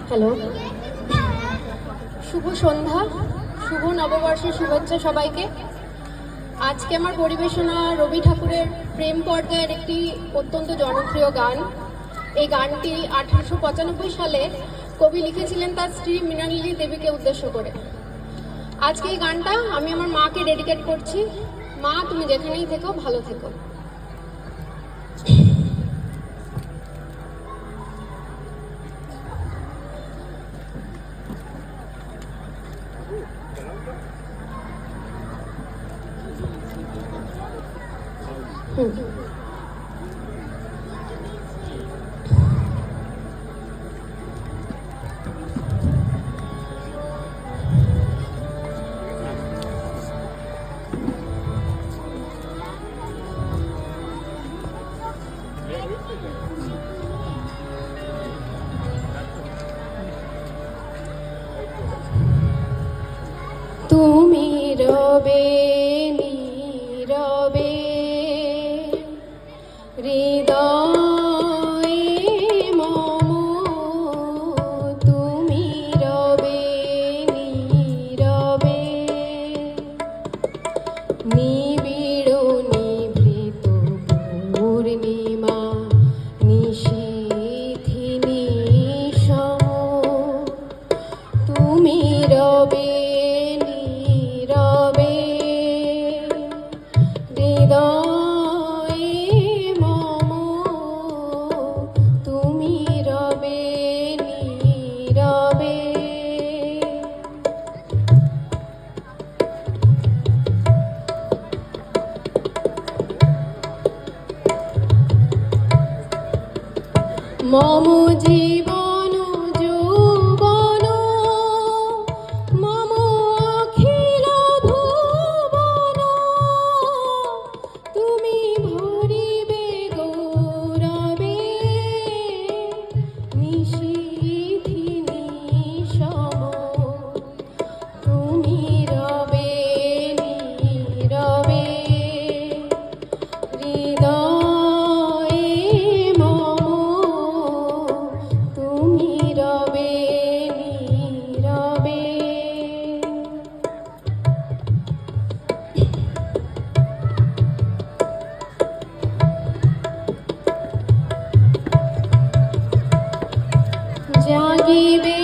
Hello, শুভ সন্ধ্যা, শুভ নববর্ষের শুভেচ্ছা সবাইকে। আজকে আমার পরিবেশনা রবি ঠাকুরের প্রেম পর্যায়ের একটি অত্যন্ত জনপ্রিয় গান। এই গানটি 1895 সালে কবি লিখেছিলেন তার স্ত্রী মৃণালিনী দেবীকে উদ্দেশ্য করে। আজকে এই গানটা আমি আমার মাকে ডেডিকেট করছি। মা, তুমি যেখানেই থেকো ভালো থেকো। তুমি রবে নীরবে হৃদয়ে মম, তুমি রবে নীরবে নিবিড় নিভৃত পূর্ণিমা নিশীথি নিশম, তুমি রবে নীরবে হৃদয়ে মম, তুমি রবে নীরবে। মম জীবন যৌবন মম অখিল ভুবন, তুমি ভরিবে গৌরবে নিশীথি নিশম, তুমি রবে নীরবে হৃদয়ে মম, তুমি রবে নীরবে। জাগিবে